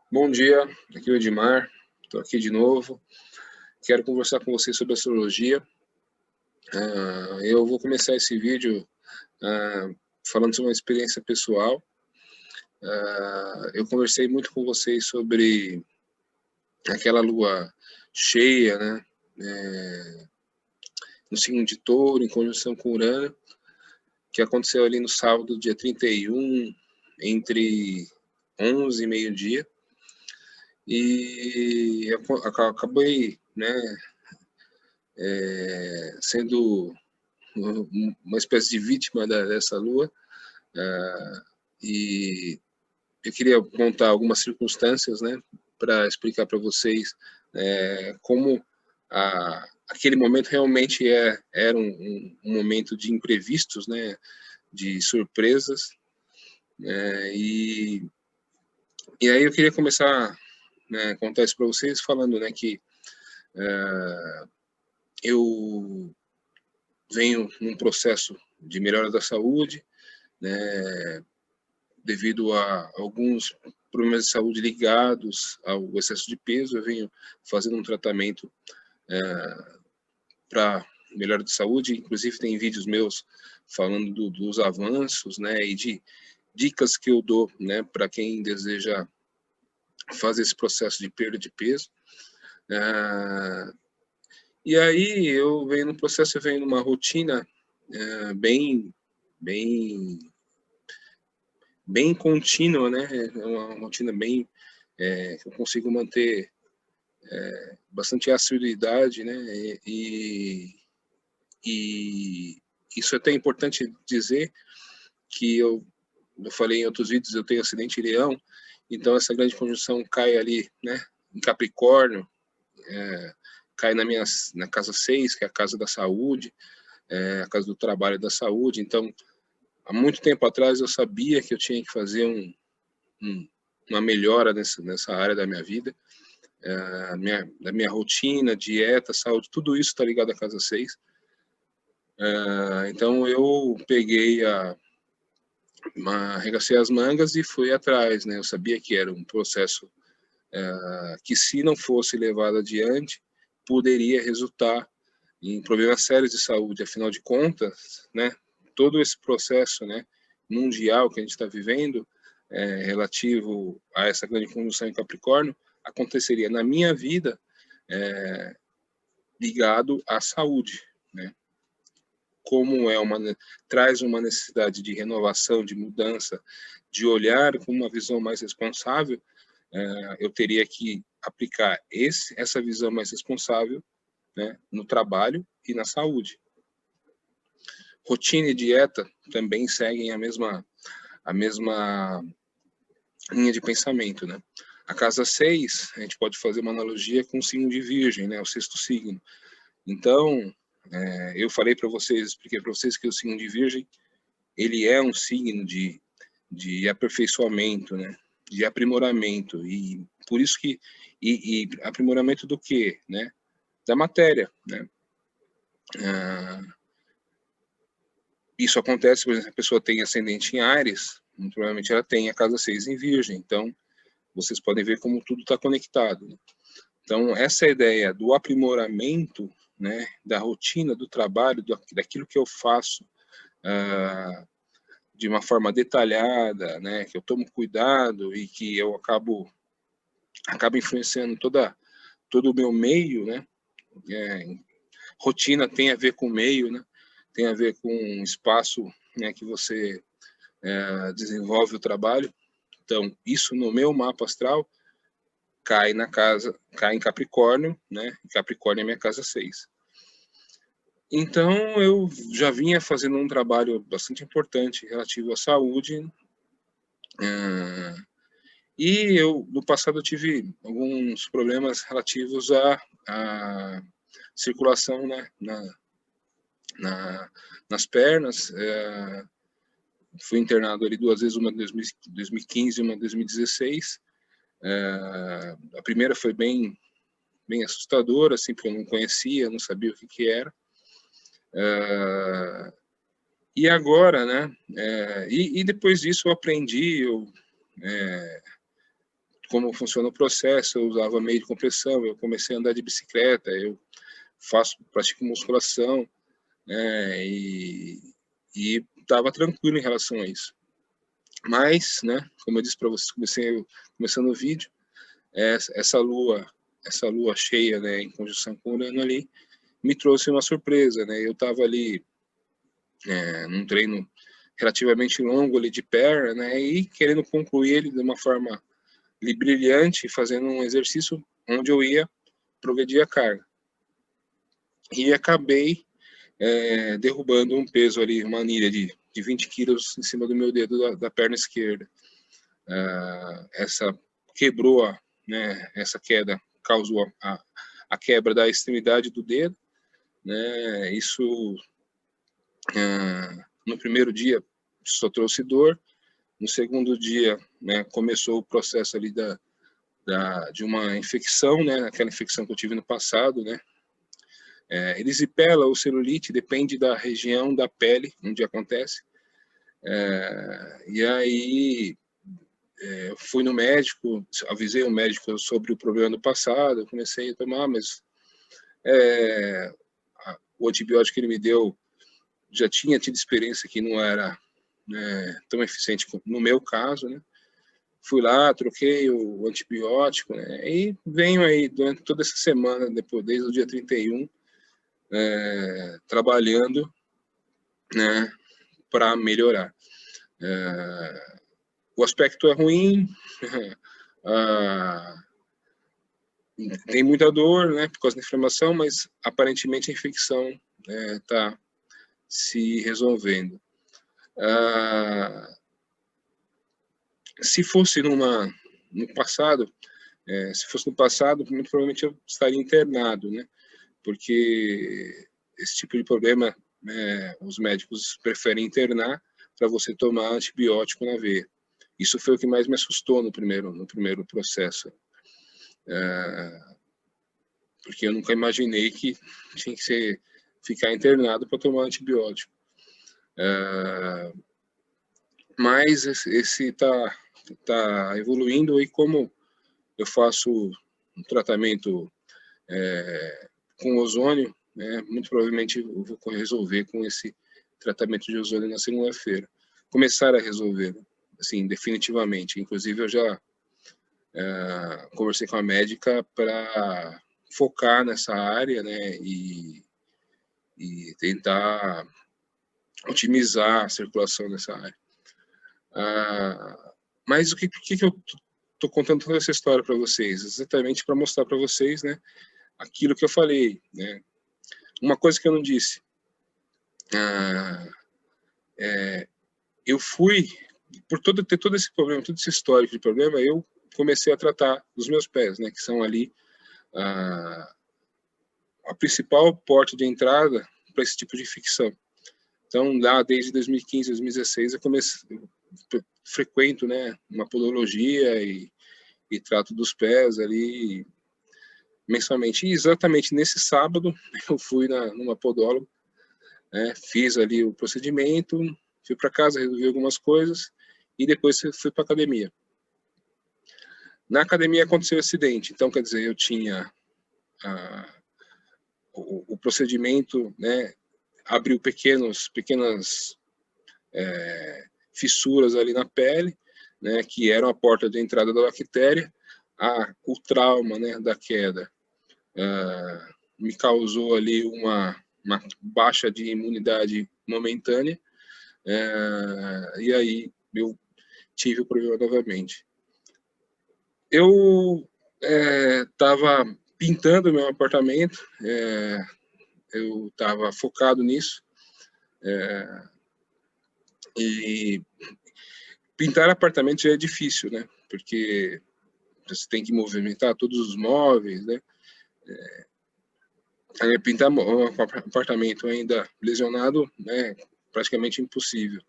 Bom dia, aqui é o Edmar, estou aqui de novo. Quero conversar com vocês sobre astrologia. Eu vou começar esse vídeo falando sobre uma experiência pessoal. Eu conversei muito com vocês sobre aquela lua cheia, né? No signo de Touro, em conjunção com Urano, que aconteceu ali no sábado, dia 31, entre 11 e meio-dia. E eu acabei, né, sendo uma espécie de vítima dessa lua, e eu queria contar algumas circunstâncias, né, para explicar para vocês como aquele momento realmente era um momento de imprevistos, né, de surpresas, e aí eu queria começar, né, contar isso para vocês falando, né, que eu venho num processo de melhora da saúde, né, devido a alguns problemas de saúde ligados ao excesso de peso. Eu venho fazendo um tratamento para melhora de saúde, inclusive tem vídeos meus falando dos avanços, né, e de dicas que eu dou, né, para quem deseja fazer esse processo de perda de peso. E aí eu venho no processo, eu venho numa rotina bem contínua, né? É uma rotina bem que eu consigo manter bastante assiduidade, né? E isso é até importante dizer que eu falei em outros vídeos, eu tenho acidente em Leão, então essa grande conjunção cai ali, né? Em Capricórnio, cai na casa 6, que é a casa da saúde, a casa do trabalho e da saúde. Então, há muito tempo atrás eu sabia que eu tinha que fazer uma melhora nessa área da minha vida, da minha rotina, dieta, saúde, tudo isso está ligado à casa 6. Então eu peguei arregacei as mangas e fui atrás, né? Eu sabia que era um processo que, se não fosse levado adiante, poderia resultar em problemas sérios de saúde. Afinal de contas, né? Todo esse processo, né, mundial que a gente está vivendo, relativo a essa grande conjunção em Capricórnio, aconteceria na minha vida ligado à saúde, né? Como traz uma necessidade de renovação, de mudança, de olhar com uma visão mais responsável, eu teria que aplicar essa visão mais responsável, né, no trabalho e na saúde. Rotina e dieta também seguem a mesma linha de pensamento, né? A casa 6, a gente pode fazer uma analogia com o signo de Virgem, né, o sexto signo. Então, eu falei para vocês, expliquei para vocês que o signo de Virgem, ele é um signo de aperfeiçoamento, né, de aprimoramento, e por isso que e aprimoramento do quê, né? Da matéria, né? Isso acontece, por exemplo, a pessoa tem ascendente em Áries, muito provavelmente ela tem a casa 6 em Virgem, então vocês podem ver como tudo está conectado, né? Então, essa ideia do aprimoramento, né, da rotina do trabalho, daquilo que eu faço de uma forma detalhada, né, que eu tomo cuidado e que eu acabo influenciando todo o meu meio, né? Rotina tem a ver com meio, né? Tem a ver com um espaço, né, que você desenvolve o trabalho. Então, isso no meu mapa astral cai em Capricórnio, né? Capricórnio é minha casa 6. Então, eu já vinha fazendo um trabalho bastante importante relativo à saúde, e no passado, eu tive alguns problemas relativos à circulação, né, nas pernas. Fui internado ali 2 vezes, uma em 2015 e uma em 2016. A primeira foi bem assustadora, assim, porque eu não conhecia, não sabia o que era. E agora, né? E depois disso eu aprendi, como funciona o processo. Eu usava meio de compressão, eu comecei a andar de bicicleta, eu pratico musculação, né, e estava tranquilo em relação a isso. Mas, né, como eu disse para vocês, começando o vídeo, essa lua cheia, né, em conjunção com Urano ali, me trouxe uma surpresa, né? Eu estava ali num treino relativamente longo ali de perna, né, e querendo concluir ele de uma forma brilhante, fazendo um exercício onde eu ia progredir a carga. E acabei derrubando um peso ali, uma anilha de 20 quilos em cima do meu dedo da perna esquerda. Essa quebrou, né, essa queda causou a quebra da extremidade do dedo, né, isso no primeiro dia só trouxe dor, no segundo dia, né, começou o processo ali de uma infecção, né, aquela infecção que eu tive no passado, né, erisipela ou celulite, depende da região da pele onde acontece, e aí eu fui no médico, avisei o médico sobre o problema do passado, eu comecei a tomar, mas o antibiótico que ele me deu já tinha tido experiência que não era tão eficiente no meu caso, né? Fui lá, troquei o antibiótico, né? E venho aí durante toda essa semana, depois, desde o dia 31, trabalhando, né, para melhorar. O aspecto é ruim, tem muita dor, né, por causa da inflamação, mas aparentemente a infecção está se resolvendo. Se fosse no passado, muito provavelmente eu estaria internado, né? Porque esse tipo de problema, os médicos preferem internar para você tomar antibiótico na veia. Isso foi o que mais me assustou no primeiro processo. Porque eu nunca imaginei que tinha que ficar internado para tomar antibiótico. Mas esse tá evoluindo, e como eu faço um tratamento com ozônio, né, muito provavelmente eu vou resolver com esse tratamento de ozônio na segunda-feira. Começar a resolver, assim, definitivamente. Inclusive, eu já conversei com a médica para focar nessa área, né, e tentar otimizar a circulação nessa área. Mas o que eu estou contando toda essa história para vocês? Exatamente para mostrar para vocês, né, aquilo que eu falei, né? Uma coisa que eu não disse, eu fui, por ter todo esse problema, todo esse histórico de problema, eu comecei a tratar dos meus pés, né, que são ali a principal porta de entrada para esse tipo de infecção. Então, lá desde 2015, 2016, eu frequento, né, uma podologia e trato dos pés ali mensalmente. E exatamente nesse sábado, eu fui numa podóloga, né, fiz ali o procedimento, fui para casa, resolvi algumas coisas e depois fui para academia. Na academia aconteceu um acidente, então, quer dizer, eu tinha o procedimento, né, abriu pequenas fissuras ali na pele, né, que eram a porta de entrada da bactéria. O trauma, né, da queda me causou ali uma baixa de imunidade momentânea, e aí eu tive o problema novamente. Eu estava pintando meu apartamento, eu estava focado nisso, e pintar apartamento já é difícil, né? Porque você tem que movimentar todos os móveis, né? Pintar um apartamento ainda lesionado, né? Praticamente impossível.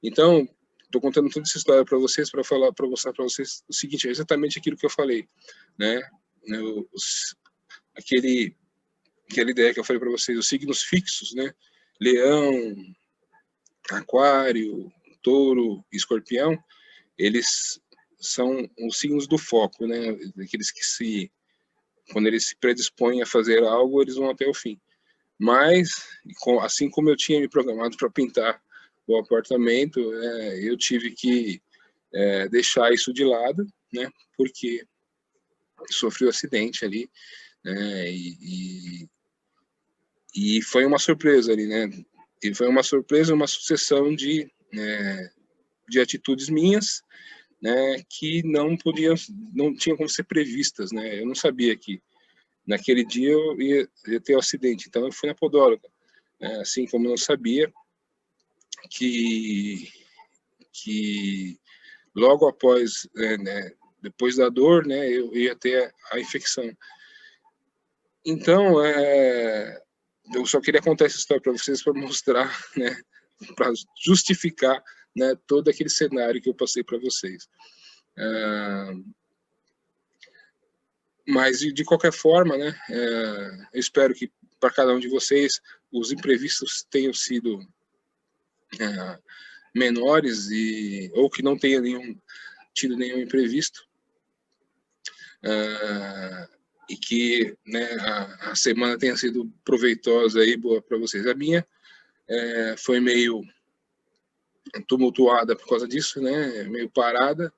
Então, estou contando toda essa história para vocês, para mostrar para vocês o seguinte: é exatamente aquilo que eu falei, né? Aquela ideia que eu falei para vocês, os signos fixos, né? Leão, Aquário, Touro, Escorpião, eles são os signos do foco, né? Aqueles que quando eles se predispõem a fazer algo, eles vão até o fim. Mas, assim como eu tinha me programado para pintar o apartamento, eu tive que deixar isso de lado, né? Porque sofri um acidente ali, né? E foi uma surpresa ali, né? E foi uma surpresa, uma sucessão de atitudes minhas, né, que não tinham como ser previstas, né? Eu não sabia que naquele dia eu ia ter um acidente, então eu fui na podóloga, né? Assim como eu não sabia que logo após, né, depois da dor, né, eu ia ter a infecção. Então, eu só queria contar essa história para vocês para mostrar, né, para justificar, né, todo aquele cenário que eu passei para vocês. Mas, de qualquer forma, né, eu espero que para cada um de vocês os imprevistos tenham sido menores ou que não tenha tido nenhum imprevisto. E que, né, a semana tenha sido proveitosa e boa para vocês. A minha foi meio tumultuada por causa disso, né, meio parada,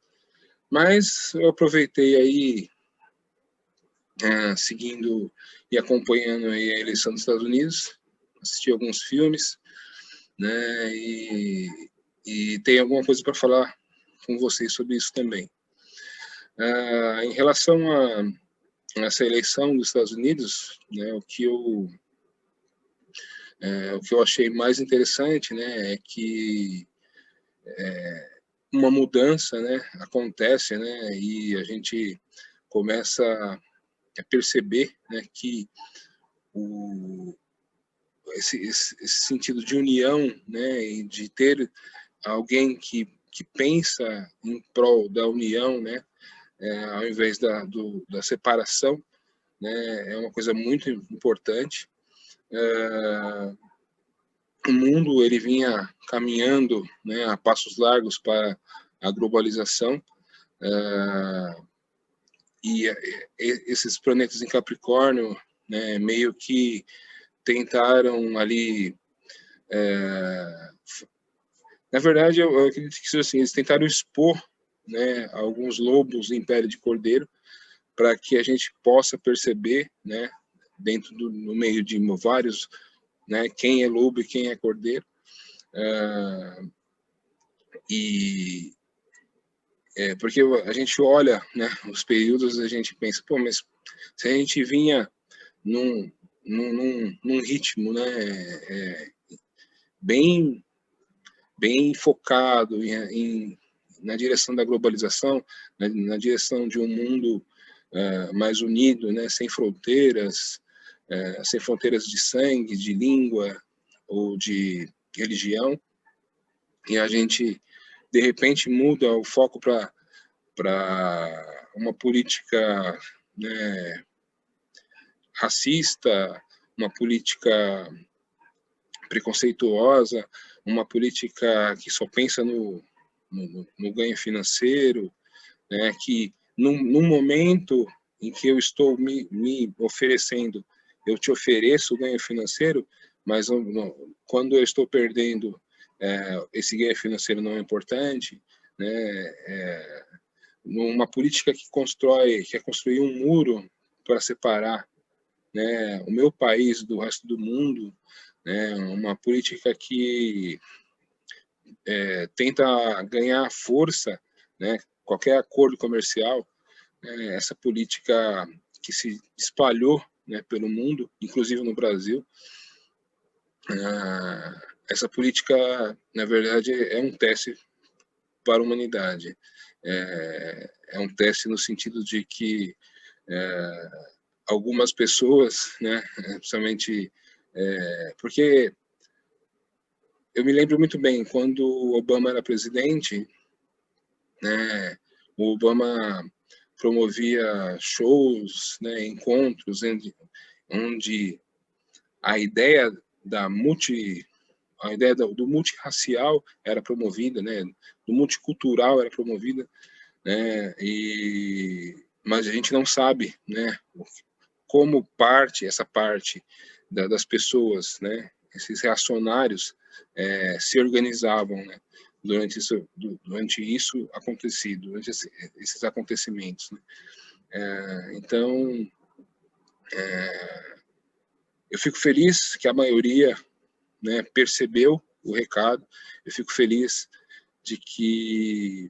mas eu aproveitei aí, seguindo e acompanhando aí a eleição dos Estados Unidos, assisti alguns filmes, né, e tem alguma coisa para falar com vocês sobre isso também. Em relação a essa eleição dos Estados Unidos, né, o que eu achei mais interessante, né, é que uma mudança, né, acontece, né, e a gente começa a perceber, né, que esse sentido de união, né, e de ter alguém que pensa em prol da união, né, ao invés da separação, né, é uma coisa muito importante. O mundo ele vinha caminhando, né, a passos largos para a globalização, e esses planetas em Capricórnio, né, meio que tentaram ali, na verdade eu acredito que assim, eles tentaram expor, né, alguns lobos do Império de Cordeiro para que a gente possa perceber, né, dentro no meio de vários, né, quem é lobo e quem é cordeiro, porque a gente olha, né, os períodos, a gente pensa, pô, mas se a gente vinha num ritmo, né, bem focado na direção da globalização, na direção de um mundo mais unido, né, sem fronteiras de sangue, de língua ou de religião, e a gente de repente muda o foco para uma política, né, racista, uma política preconceituosa, uma política que só pensa no ganho financeiro, né, que num momento em que eu estou me oferecendo, eu te ofereço o ganho financeiro, mas quando eu estou perdendo, esse ganho financeiro não é importante, né, numa política que quer construir um muro para separar, né, o meu país do resto do mundo, né, uma política que tenta ganhar força, né, qualquer acordo comercial, essa política que se espalhou, né, pelo mundo, inclusive no Brasil, essa política, na verdade, é um teste para a humanidade. É um teste no sentido de que algumas pessoas, né, principalmente porque eu me lembro muito bem quando o Obama era presidente, né, o Obama promovia shows, né, encontros onde a ideia do multirracial era promovida, né, do multicultural era promovida, né? Mas a gente não sabe, né, como essa parte das pessoas, né, esses reacionários se organizavam, né, durante isso acontecido, durante esses acontecimentos, né? Então, eu fico feliz que a maioria, né, percebeu o recado. Eu fico feliz de que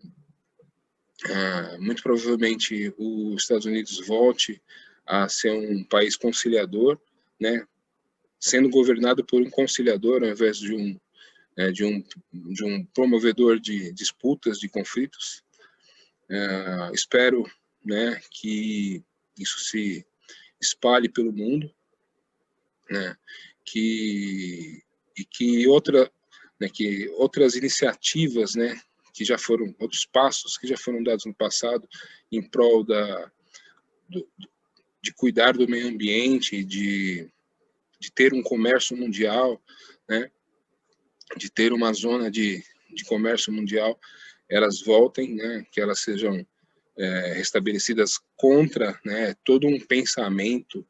muito provavelmente os Estados Unidos volte a ser um país conciliador, né, sendo governado por um conciliador ao invés de um promovedor de disputas, de conflitos. Espero, né, que isso se espalhe pelo mundo, né, que outras iniciativas, né, que já foram, outros passos que já foram dados no passado em prol de cuidar do meio ambiente, de ter um comércio mundial, né, de ter uma zona de comércio mundial, elas voltem, né, que elas sejam restabelecidas contra, né, todo um pensamento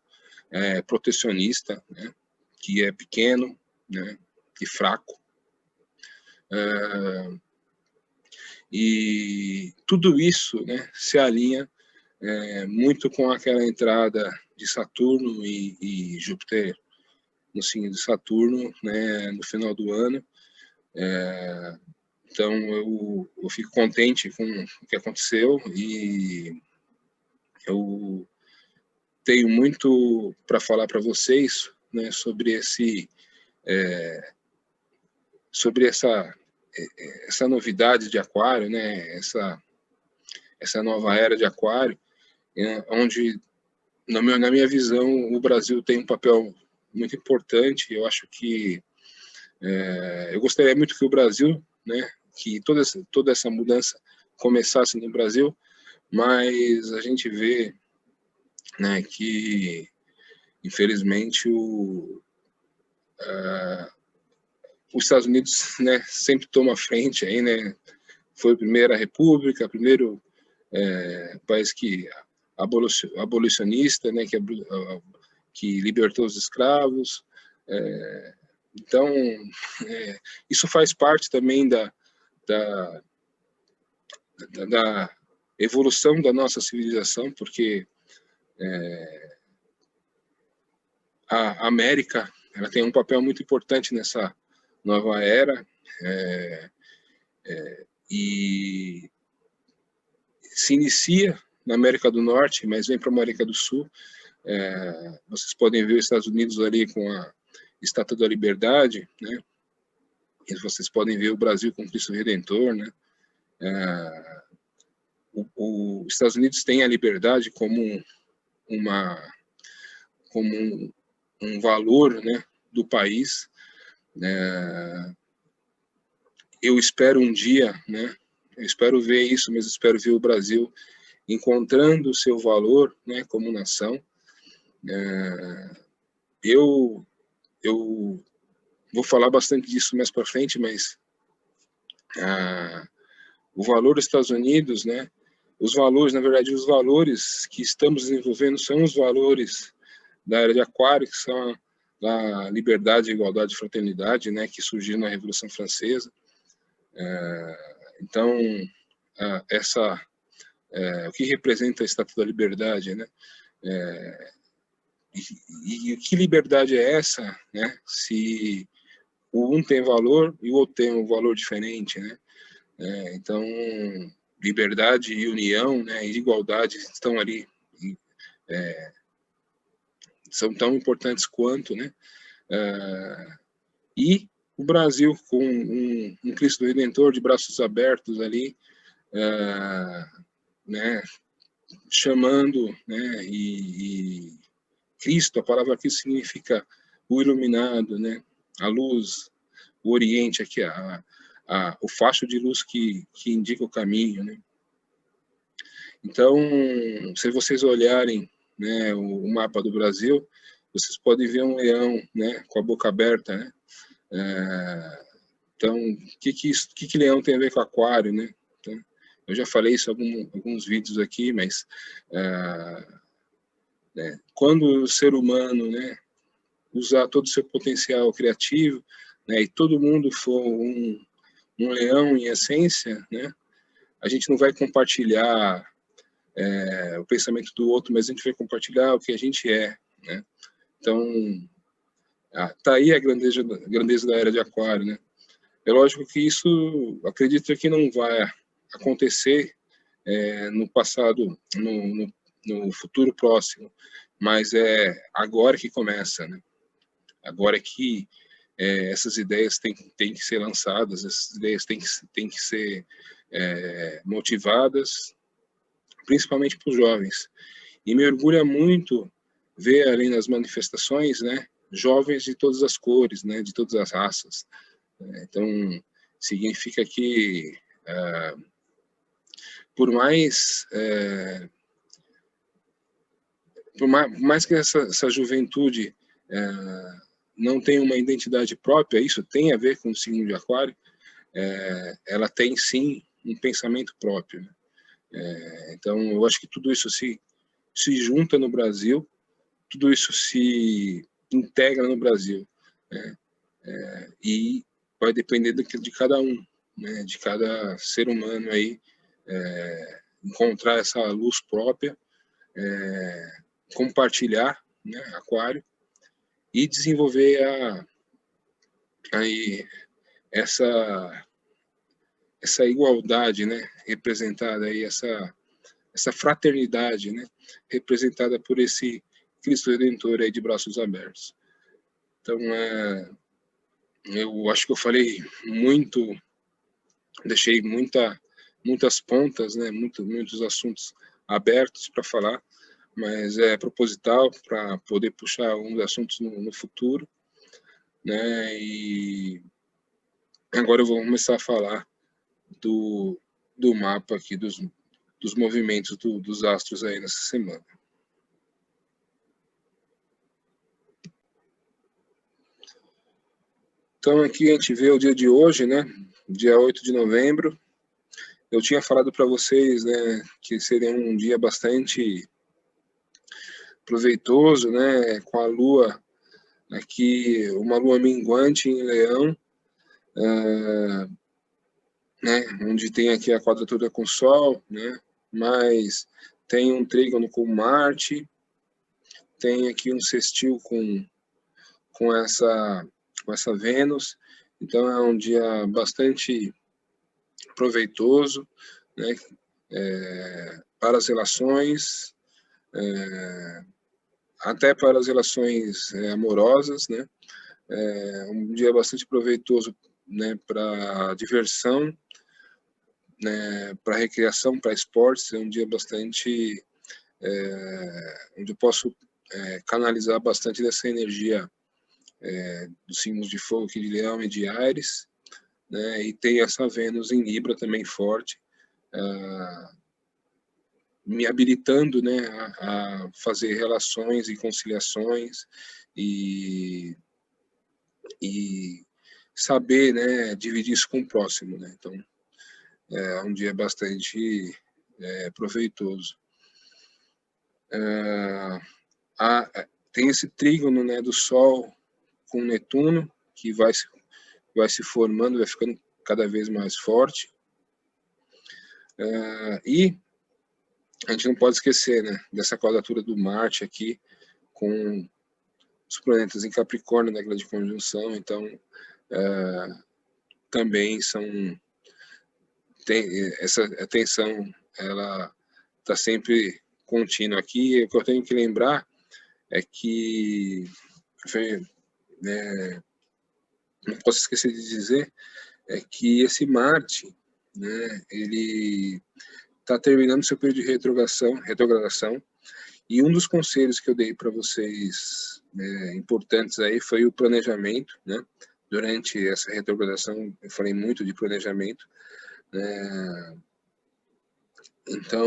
protecionista, né, que é pequeno, né, e fraco. E tudo isso, né, se alinha muito com aquela entrada de Saturno e Júpiter no signo de Saturno, né, no final do ano. Então eu fico contente com o que aconteceu e eu tenho muito para falar para vocês, né, sobre essa novidade de Aquário, né, essa nova era de Aquário, onde na minha visão o Brasil tem um papel muito importante. Eu acho que eu gostaria muito que o Brasil, né, que toda essa mudança começasse no Brasil, mas a gente vê, né, que infelizmente os Estados Unidos, né, sempre toma frente aí, né, foi a primeira república, primeiro país que abolicionista, né, que libertou os escravos. Então, isso faz parte também da evolução da nossa civilização, porque a América, ela tem um papel muito importante nessa nova era, e se inicia na América do Norte, mas vem para a América do Sul. Vocês podem ver os Estados Unidos ali com a Estátua da Liberdade, né? E vocês podem ver o Brasil com Cristo Redentor, né? Os Estados Unidos tem a liberdade como um valor, né, do país. Eu espero um dia, né? Eu espero ver isso, mas espero ver o Brasil encontrando o seu valor, né, como nação. Eu vou falar bastante disso mais para frente, mas o valor dos Estados Unidos, né, os valores, na verdade, os valores que estamos desenvolvendo são os valores da era de Aquário, que são a liberdade, igualdade e fraternidade, né, que surgiu na Revolução Francesa. Então, o que representa a Estátua da Liberdade, né? E que liberdade é essa, né? Se o um tem valor e o outro tem um valor diferente, né? Então, liberdade e união, né, e igualdade estão ali, são tão importantes quanto, né? E o Brasil com um Cristo Redentor de braços abertos ali, né, chamando, né, e Cristo, a palavra Cristo significa o iluminado, né, a luz, o Oriente aqui, o facho de luz que indica o caminho, né? Então, se vocês olharem, né, o mapa do Brasil, vocês podem ver um leão, né, com a boca aberta, né? Então, o que leão tem a ver com aquário, né? Então, Eu já falei isso em alguns vídeos aqui, mas né, quando o ser humano, né, usar todo o seu potencial criativo, né, e todo mundo for um leão em essência, né, a gente não vai compartilhar o pensamento do outro, mas a gente vai compartilhar o que a gente é, né? Então, tá aí a grandeza da era de Aquário, né? É lógico que isso, acredito que não vai acontecer no passado, no futuro próximo, mas é agora que começa, né? Agora que essas ideias têm que ser lançadas, essas ideias têm que ser motivadas, principalmente para os jovens. E me orgulha muito ver ali nas manifestações, né, jovens de todas as cores, né, de todas as raças. Então, significa que, por mais que essa juventude não tenha uma identidade própria, isso tem a ver com o signo de Aquário, ela tem sim um pensamento próprio, né? Então, eu acho que tudo isso se junta no Brasil, tudo isso se integra no Brasil, né? E vai depender de cada um, né? De cada ser humano aí, encontrar essa luz própria, compartilhar, né, Aquário, e desenvolver aí essa igualdade, né, representada aí, essa fraternidade, né, representada por esse Cristo Redentor aí de braços abertos. Então, eu acho que eu falei muito, deixei muitas pontas, né, muitos assuntos abertos para falar, mas é proposital para poder puxar alguns assuntos no futuro, né, e agora eu vou começar a falar do mapa aqui, dos movimentos dos astros aí nessa semana. Então aqui a gente vê o dia de hoje, né, dia 8 de novembro. Eu tinha falado para vocês, né, que seria um dia bastante proveitoso, né, com a lua aqui, uma lua minguante em Leão, né, onde tem aqui a quadratura com o Sol, né, mas tem um trígono com Marte, tem aqui um sextil com essa Vênus, então é um dia bastante proveitoso, né, para as relações, até para as relações amorosas, né, um dia bastante proveitoso, né, para diversão, né, para recreação, para esportes, é um dia bastante onde eu posso canalizar bastante dessa energia dos signos de fogo aqui de Leão e de Áries, né, e tem essa Vênus em Libra também forte, me habilitando, né, a fazer relações e conciliações e saber, né, dividir isso com o próximo, né? Então é um dia bastante proveitoso. Tem esse trígono, né, do Sol com Netuno, que vai se formando, vai ficando cada vez mais forte. E a gente não pode esquecer, né, dessa quadratura do Marte aqui, com os planetas em Capricórnio na grande conjunção, então também essa atenção, ela está sempre contínua aqui. E o que eu tenho que lembrar é que não posso esquecer de dizer é que esse Marte, né, ele está terminando seu período de retrogradação, e um dos conselhos que eu dei para vocês, importantes aí, foi o planejamento, né? Durante essa retrogradação eu falei muito de planejamento, né? Então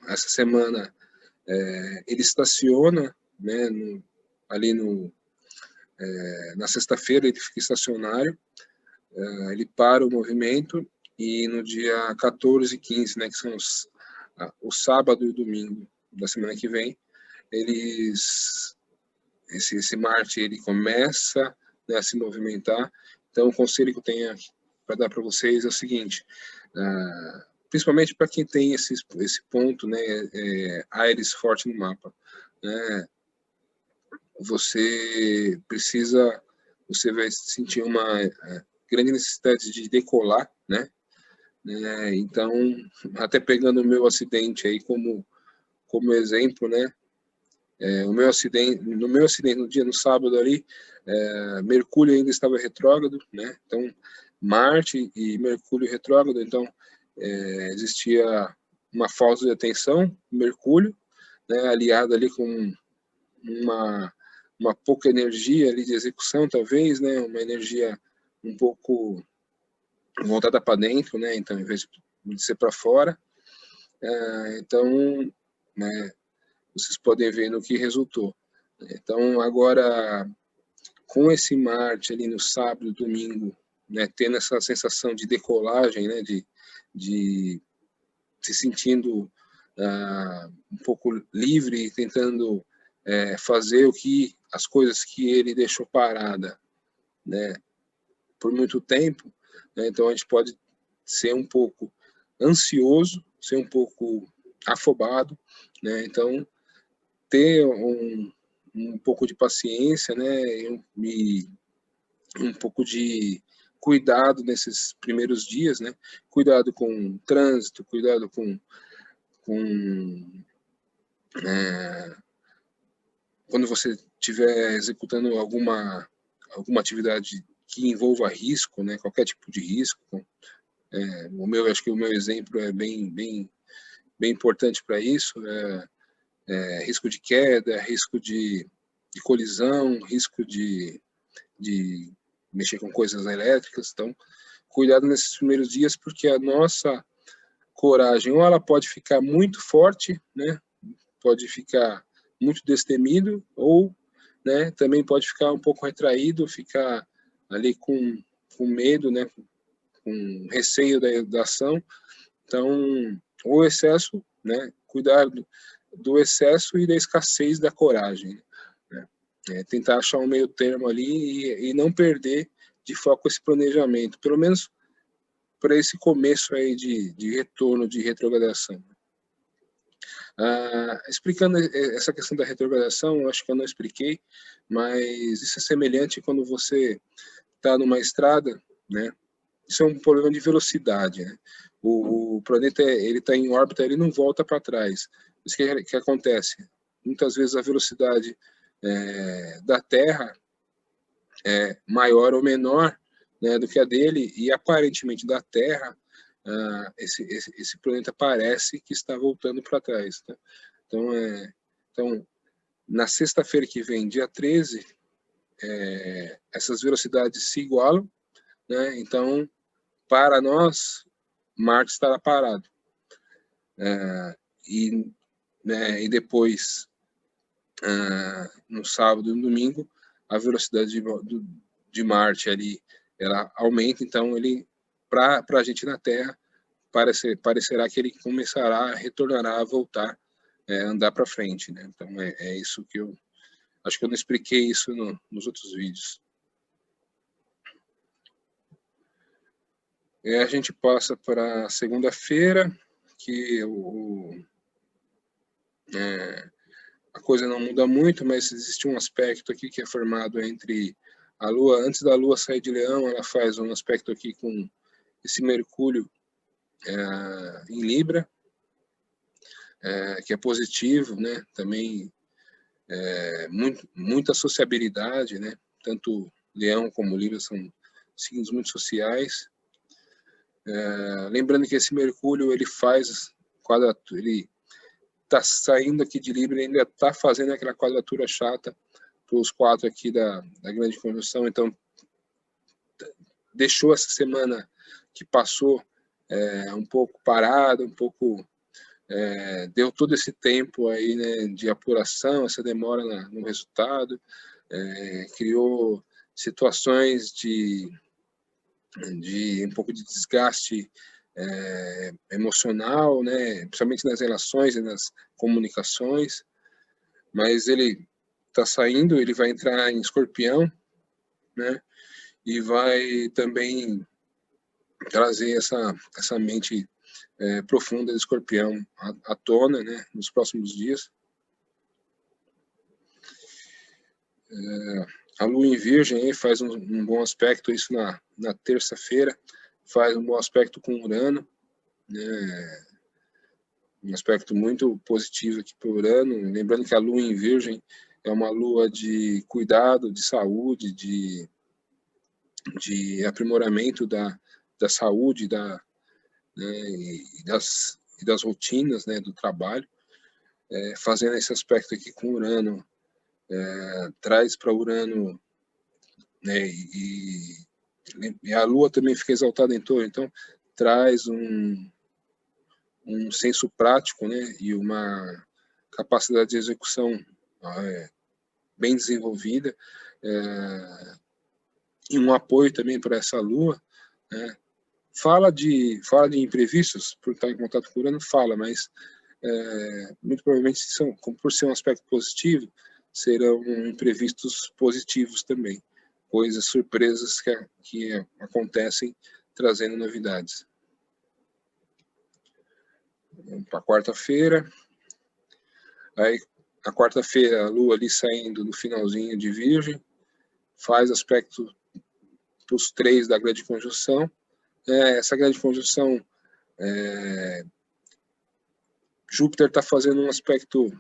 essa semana ele estaciona, né, ali na sexta-feira ele fica estacionário, ele para o movimento e no dia 14 e 15, né, que são o sábado e o domingo da semana que vem, esse Marte ele começa, né, a se movimentar. Então, o conselho que eu tenho para dar para vocês é o seguinte, principalmente para quem tem esse ponto, né, Áries forte no mapa, né, você vai sentir uma grande necessidade de decolar, né? Então, até pegando o meu acidente aí como exemplo, né? No meu acidente, no sábado ali, Mercúrio ainda estava retrógrado, né? Então, Marte e Mercúrio retrógrado, então existia uma falta de atenção, Mercúrio, né? Aliado ali com uma pouca energia ali de execução, talvez, né? Uma energia um pouco voltada para dentro, né? Então, em vez de ser para fora. Então, né? Vocês podem ver no que resultou. Então, agora, com esse Marte ali no sábado, domingo, né? Tendo essa sensação de decolagem, né? De se sentindo um pouco livre, tentando fazer as coisas que ele deixou parada, né, por muito tempo, né, então a gente pode ser um pouco ansioso, ser um pouco afobado, né, então ter um pouco de paciência, né, e um pouco de cuidado nesses primeiros dias, né, cuidado com o trânsito, cuidado com quando você estiver executando alguma atividade que envolva risco, né, qualquer tipo de risco, acho que o meu exemplo é bem importante para isso, risco de queda, risco de colisão, risco de mexer com coisas elétricas, então cuidado nesses primeiros dias, porque a nossa coragem, ou ela pode ficar muito forte, né, pode ficar muito destemido, ou, né, também pode ficar um pouco retraído, ficar ali com medo, né, com receio da ação. Então, o excesso, né, cuidar do excesso e da escassez da coragem, né, tentar achar um meio termo ali e não perder de foco esse planejamento, pelo menos para esse começo aí de retorno, de retrogradação. Explicando essa questão da retrogradação, acho que eu não expliquei, mas isso é semelhante quando você está numa estrada, né? Isso é um problema de velocidade, né? O planeta ele está em órbita, ele não volta para trás. Isso que acontece. Muitas vezes a velocidade da Terra é maior ou menor, né, do que a dele, e aparentemente da Terra esse planeta parece que está voltando para trás. Tá? Então, na sexta-feira que vem, dia 13, essas velocidades se igualam, né? Então, para nós, Marte estará parado. E depois, no sábado e no domingo, a velocidade de Marte ali, ela aumenta, então para a gente na Terra, parecerá que ele começará, retornará a voltar, andar para frente, né? Então é isso que eu acho que eu não expliquei isso nos outros vídeos. A gente passa para segunda-feira, que a coisa não muda muito, mas existe um aspecto aqui que é formado entre a Lua, antes da Lua sair de Leão, ela faz um aspecto aqui com esse Mercúrio em Libra, que é positivo, né? Também muita sociabilidade, né? Tanto Leão como Libra são signos muito sociais. Lembrando que esse Mercúrio ele faz quadratura, ele está saindo aqui de Libra e ainda está fazendo aquela quadratura chata para os 4 aqui da grande conjunção. Então deixou essa semana que passou um pouco parado, um pouco deu todo esse tempo aí, né, de apuração, essa demora no resultado, criou situações de de um pouco de desgaste emocional, né, principalmente nas relações e nas comunicações, mas ele está saindo, ele vai entrar em Escorpião, né, e vai também trazer essa mente profunda de Escorpião à tona, né, nos próximos dias. A Lua em Virgem aí faz um bom aspecto, isso na terça-feira, faz um bom aspecto com Urano, né, um aspecto muito positivo aqui para o Urano, lembrando que a Lua em Virgem é uma lua de cuidado, de saúde, de aprimoramento da saúde, né, e das rotinas, né, do trabalho. Fazendo esse aspecto aqui com Urano, traz para Urano, né, e a Lua também fica exaltada em Touro, então traz um senso prático, né, e uma capacidade de execução bem desenvolvida, e um apoio também para essa Lua, né. Fala de imprevistos, por estar em contato com Urano, mas muito provavelmente, por ser um aspecto positivo, serão imprevistos positivos também, coisas, surpresas que acontecem trazendo novidades. Para quarta-feira, aí a quarta-feira a Lua ali saindo no finalzinho de Virgem, faz aspecto para os 3 da grande conjunção. Essa grande conjunção, Júpiter está fazendo um aspecto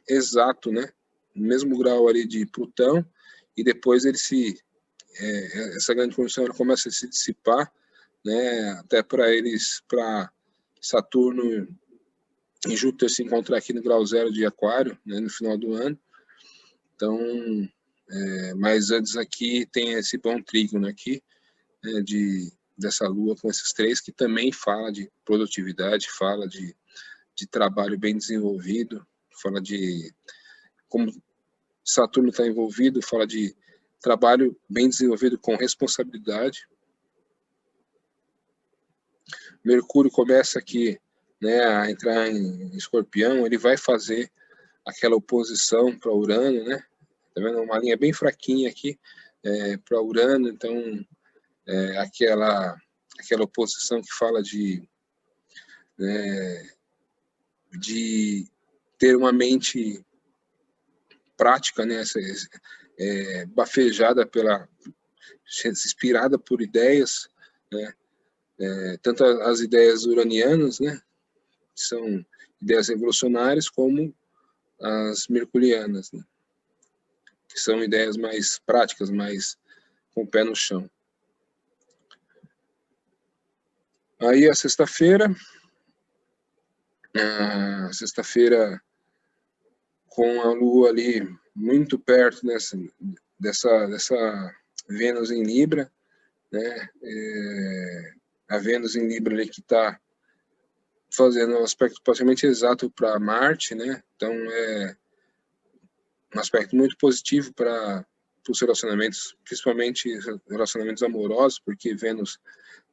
exato, né, no mesmo grau ali de Plutão, e depois essa grande conjunção ela começa a se dissipar, né, até para Saturno e Júpiter se encontrar aqui no grau 0 de Aquário, né, no final do ano. Então, mas antes aqui tem esse bom trígono aqui, né, dessa Lua com esses 3, que também fala de produtividade, fala de trabalho bem desenvolvido, fala de como Saturno está envolvido, fala de trabalho bem desenvolvido com responsabilidade. Mercúrio começa aqui, né, a entrar em Escorpião, ele vai fazer aquela oposição para Urano, né? Tá vendo? Uma linha bem fraquinha aqui para Urano, então aquela oposição que fala de ter uma prática, né, bafejada inspirada por ideias, né, tanto as ideias uranianas, né, que são ideias revolucionárias, como as mercurianas, né, que são ideias mais práticas, mais com o pé no chão. Aí a sexta-feira, com a Lua ali muito perto dessa Vênus em Libra, né? A Vênus em Libra ali que está fazendo um aspecto praticamente exato para Marte, né? Então é um aspecto muito positivo para os relacionamentos, principalmente relacionamentos amorosos, porque Vênus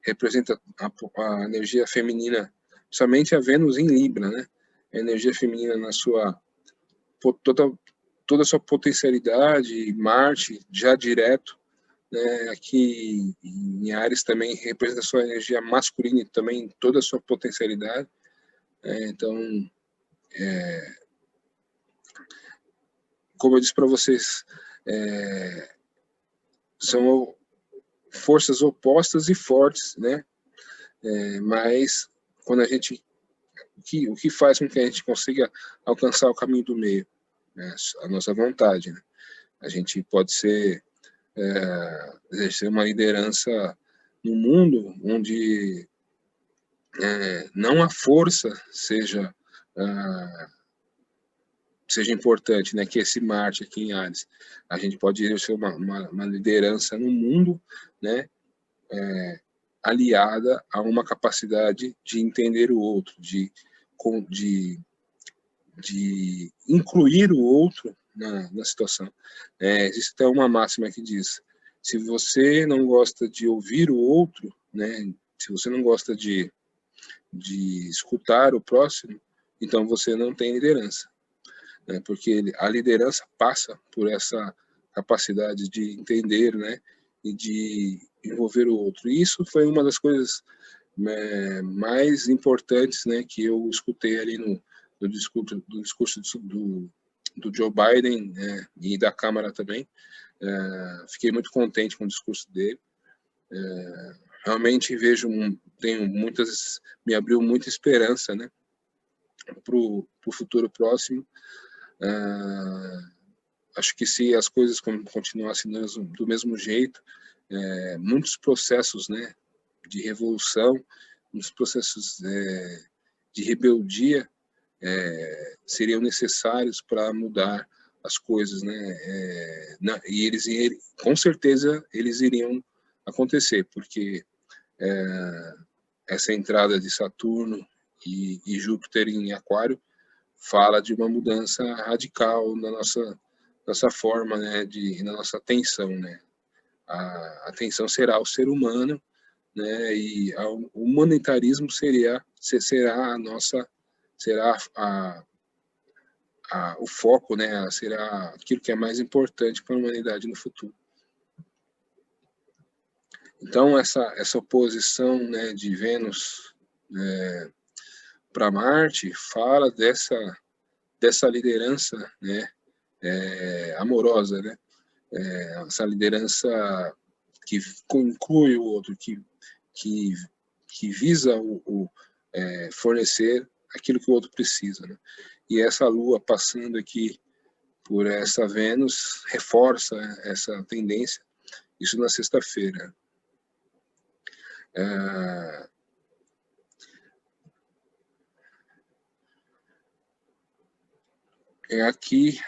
representa a energia feminina, somente a Vênus em Libra, né? A energia feminina na sua toda a sua potencialidade, Marte já direto, né, aqui em Ares também representa a sua energia masculina e também toda a sua potencialidade. Então, como eu disse para vocês, são forças opostas e fortes, né? Mas quando o que faz com que a gente consiga alcançar o caminho do meio, né? A nossa vontade, né? A gente pode exercer uma liderança no mundo onde não a força seja importante, né, que esse Marte aqui em Ares. A gente pode exercer uma liderança no mundo, né, aliada a uma capacidade de entender o outro, de incluir o outro na situação. Existe até uma máxima que diz: Se você não gosta de ouvir o outro, né, se você não gosta de escutar o próximo, então você não tem liderança, né, porque a liderança passa por essa capacidade de entender, né, e de envolver o outro. E isso foi uma das coisas mais importantes, né, que eu escutei ali no discurso do Joe Biden, né, e da Câmara também. Fiquei muito contente com o discurso dele. Realmente me abriu muita esperança, né, para o futuro próximo. Acho que se as coisas continuassem do mesmo jeito, muitos processos, né, de revolução, muitos processos de rebeldia seriam necessários para mudar as coisas, né? E com certeza eles iriam acontecer, porque essa entrada de Saturno e Júpiter em Aquário fala de uma mudança radical na nossa forma, né, na nossa atenção, né? A atenção será o ser humano, né? E o humanitarismo será o foco, né? Será aquilo que é mais importante para a humanidade no futuro. Então essa oposição, né, de Vênus para Marte fala dessa liderança, né, amorosa, né? Essa liderança que inclui o outro, que visa fornecer aquilo que o outro precisa, né? E essa Lua passando aqui por essa Vênus reforça essa tendência, isso na sexta-feira. Aqui,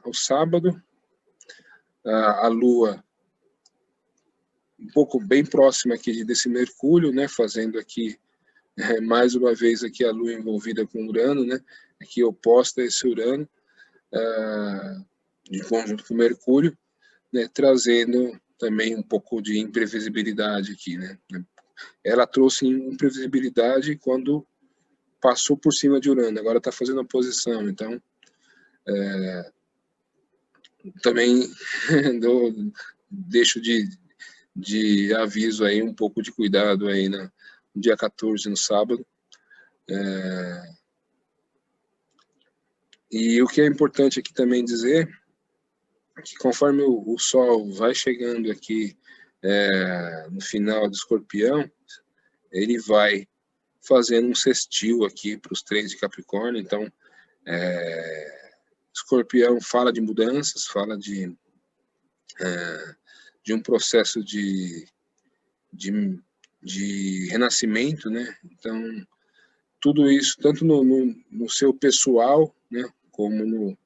o sábado, a Lua um pouco bem próxima aqui desse Mercúrio, né, fazendo aqui mais uma vez aqui a Lua envolvida com Urano, né, aqui oposta a esse Urano, de conjunto com Mercúrio, né, trazendo também um pouco de imprevisibilidade aqui, né. Ela trouxe imprevisibilidade quando passou por cima de Urano, agora está fazendo a posição, então também deixo de aviso aí, um pouco de cuidado aí no dia 14, no sábado. E o que é importante aqui também dizer é que conforme o Sol vai chegando aqui no final do Escorpião, ele vai fazendo um sextil aqui para os 3 de Capricórnio. Então, Escorpião fala de mudanças, fala de um processo de renascimento, né? Então, tudo isso, tanto no seu pessoal, né, como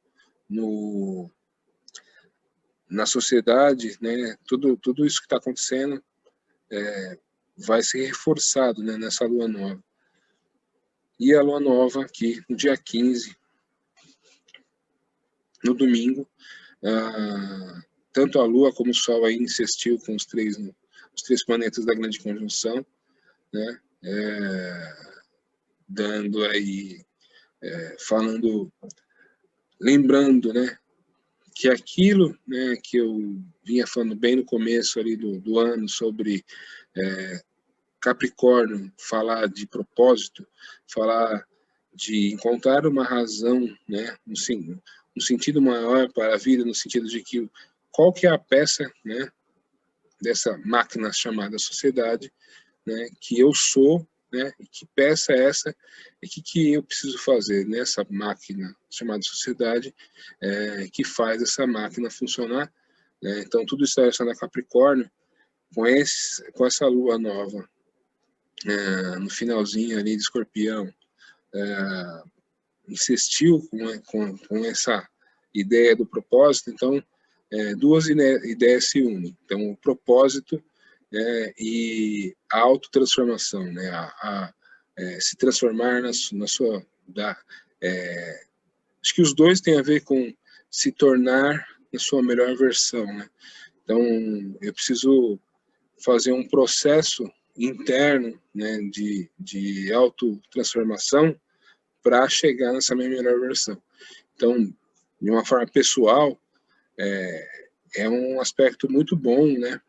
na sociedade, né, tudo isso que está acontecendo vai ser reforçado, né, nessa Lua Nova. E a Lua Nova aqui, no dia 15, no domingo, tanto a Lua como o Sol aí insistiu com os três planetas da grande conjunção, né, dando aí, lembrando, né, que aquilo, né, que eu vinha falando bem no começo ali do ano sobre Capricórnio, falar de propósito, falar de encontrar uma razão, né, um sentido maior para a vida, no sentido de que qual que é a peça, né, dessa máquina chamada sociedade, né, que eu sou, né, e que peça é essa, e que eu preciso fazer nessa máquina chamada sociedade, que faz essa máquina funcionar, né? Então tudo isso está na Capricórnio, com essa Lua nova, no finalzinho ali de Escorpião, insistiu com essa ideia do propósito. Então duas ideias se unem. Então o propósito e a autotransformação, né? Se transformar na sua... acho que os dois têm a ver com se tornar a sua melhor versão, né? Então, eu preciso fazer um processo interno, né, de autotransformação para chegar nessa minha melhor versão. Então, de uma forma pessoal, é um aspecto muito bom, né,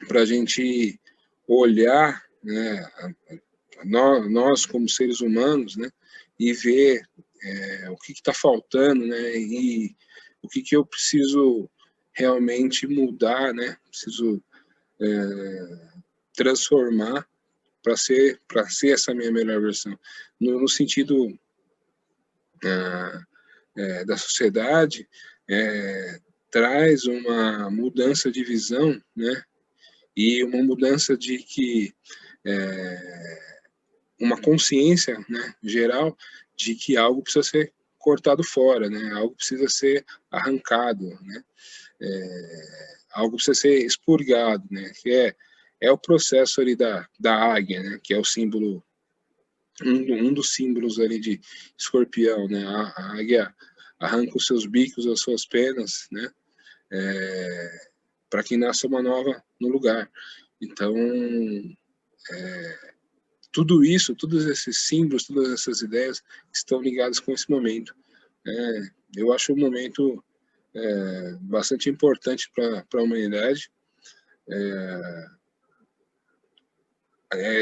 para a gente olhar, né, nós como seres humanos, né, e ver o que está faltando, né, e o que eu preciso realmente mudar, né, preciso transformar para ser essa minha melhor versão, no sentido da sociedade, traz uma mudança de visão, né, e uma mudança de que uma consciência, né, geral de que algo precisa ser cortado fora, né, algo precisa ser arrancado, né, algo precisa ser expurgado, né, que é o processo ali da águia, né, que é o símbolo, um dos símbolos ali de escorpião, né, a águia arranca os seus bicos, as suas penas, né, para que nasça uma nova no lugar. Então, tudo isso, todos esses símbolos, todas essas ideias estão ligadas com esse momento. Eu acho um momento bastante importante para a humanidade.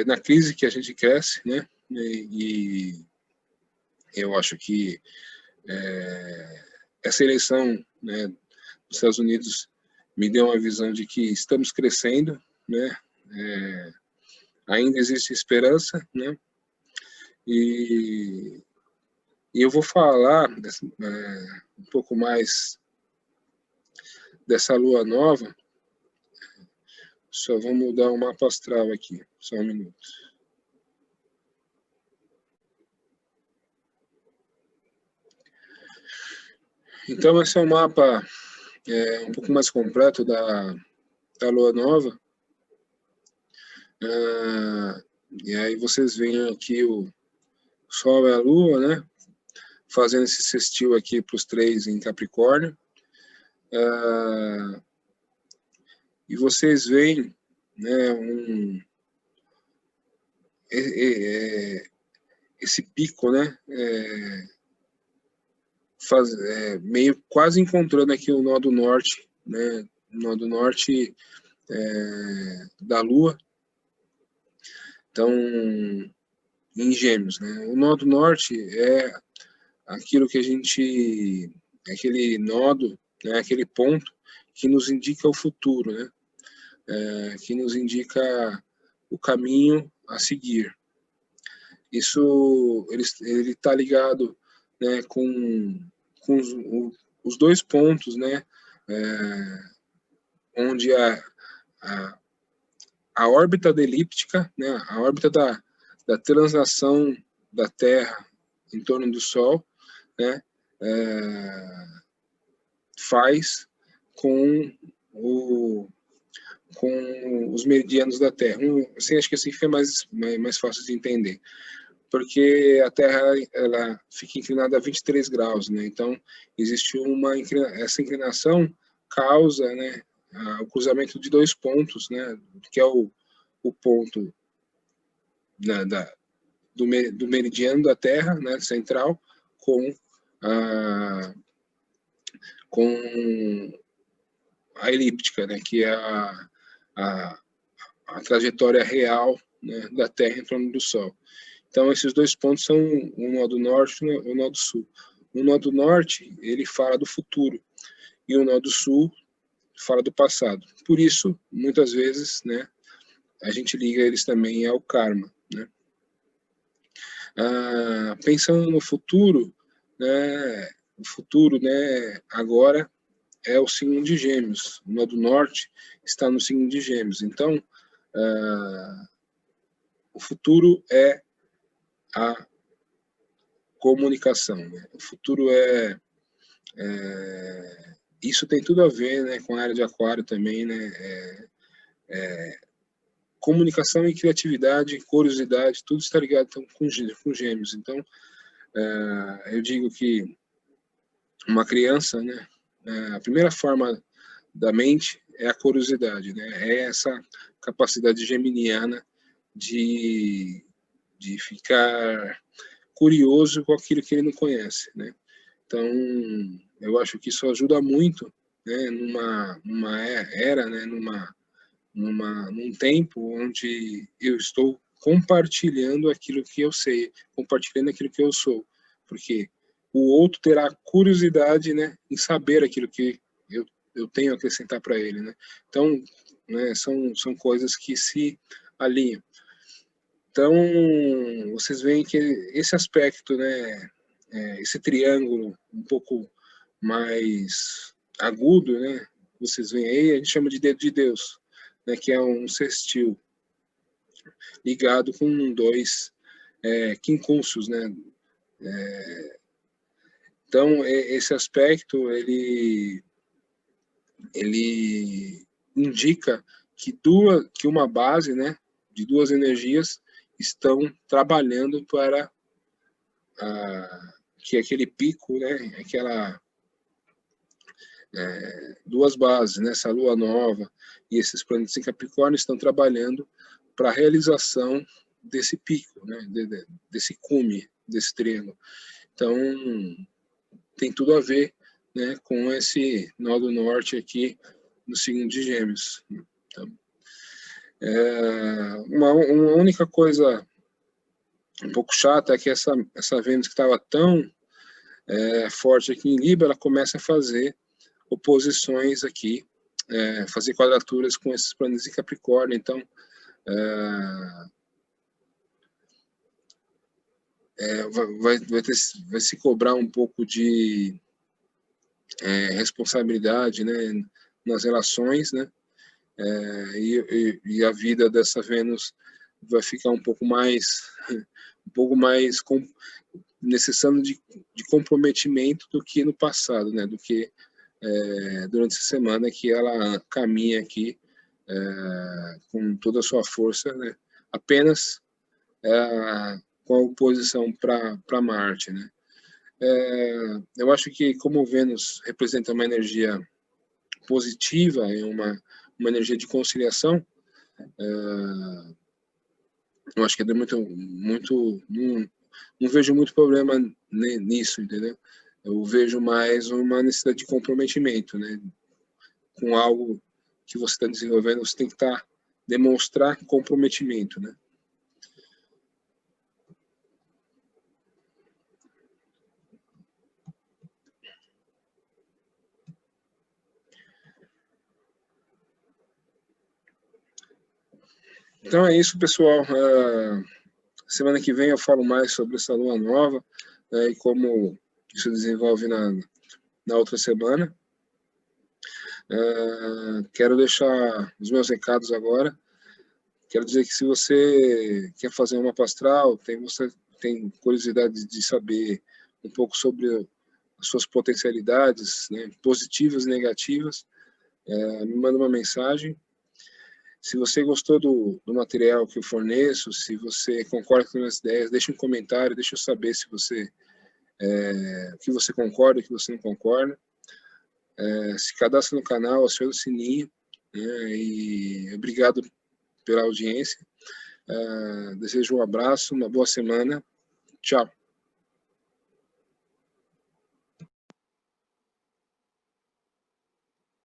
Na crise que a gente cresce, né? E eu acho que essa eleição, né, dos Estados Unidos me deu uma visão de que estamos crescendo, né? Ainda existe esperança, né? E eu vou falar um pouco mais dessa lua nova. Só vou mudar o mapa astral aqui, só um minuto. Então, esse é o mapa um pouco mais completo da lua nova. E aí vocês veem aqui o Sol e a Lua, né? Fazendo esse sextil aqui para os 3 em Capricórnio. E vocês veem, né, esse pico, né? Meio quase encontrando aqui o nó do norte, né? O nó do norte da Lua. Então, em Gêmeos, né? O nó do norte é aquilo que a gente, aquele nodo, né? Aquele ponto que nos indica o futuro, né? Que nos indica o caminho a seguir. Isso, ele está ligado, né? Com os 2 pontos, né? Onde a órbita da elíptica, né, a órbita da translação da Terra em torno do Sol, né, faz com os meridianos da Terra. Assim, acho que assim fica mais fácil de entender, porque a Terra ela fica inclinada a 23 graus, né? Então existe essa inclinação causa, né, o cruzamento de 2 pontos, né, que é o ponto do meridiano da Terra, né, central, com a elíptica, né, que é a trajetória real, né, da Terra em torno do Sol. Então, esses 2 pontos são o nó do norte e o nó do sul. O nó do norte, ele fala do futuro, e o nó do sul fala do passado. Por isso, muitas vezes, né, a gente liga eles também ao karma, né. Pensando no futuro, né, o futuro, né, agora é o signo de Gêmeos. O nó do norte está no signo de Gêmeos. Então, o futuro é a comunicação, né? O futuro isso tem tudo a ver, né, com a área de Aquário também, né? Comunicação e criatividade, curiosidade, tudo está ligado então, com Gêmeos. Então, eu digo que uma criança, né, a primeira forma da mente é a curiosidade, né? É essa capacidade geminiana de ficar curioso com aquilo que ele não conhece, né? Então, eu acho que isso ajuda muito, né, numa era, né, num tempo onde eu estou compartilhando aquilo que eu sei, compartilhando aquilo que eu sou, porque o outro terá curiosidade, né, em saber aquilo que eu tenho a acrescentar para ele, né? Então, né, são coisas que se alinham. Então, vocês veem que esse aspecto, né, esse triângulo um pouco mais agudo, né, vocês veem aí, a gente chama de dedo de Deus, né, que é um sextil ligado com dois quincúncios, né. Então, esse aspecto, ele indica que uma base, né, de duas energias estão trabalhando para que aquele pico, né, duas bases, né, essa lua nova e esses planetas em Capricórnio estão trabalhando para a realização desse pico, né, desse cume, desse triângulo. Então, tem tudo a ver, né, com esse nó do norte aqui no signo de Gêmeos. Então, uma única coisa um pouco chata é que essa Vênus que estava tão forte aqui em Libra, ela começa a fazer oposições aqui, fazer quadraturas com esses planetas em Capricórnio. Então, vai se cobrar um pouco de responsabilidade, né, nas relações, né, e a vida dessa Vênus vai ficar um pouco mais necessitando de comprometimento do que no passado, né, do que durante essa semana que ela caminha aqui com toda a sua força, né, apenas com a oposição para Marte, né. Eu acho que como Vênus representa uma energia positiva, é uma energia de conciliação, eu acho que é muito não vejo muito problema nisso, entendeu? Eu vejo mais uma necessidade de comprometimento, né? Com algo que você está desenvolvendo, você tem que demonstrar comprometimento, né? Então é isso, pessoal. Semana que vem eu falo mais sobre essa lua nova, e como isso desenvolve na outra semana. Quero deixar os meus recados agora. Quero dizer que se você quer fazer uma mapa astral, você tem curiosidade de saber um pouco sobre as suas potencialidades, né, positivas e negativas, me manda uma mensagem. Se você gostou do material que eu forneço, se você concorda com as minhas ideias, deixa um comentário, deixa eu saber se você o que você concorda, o que você não concorda. Se cadastra no canal, aciona o sininho, né, e obrigado pela audiência. Desejo um abraço, uma boa semana. Tchau.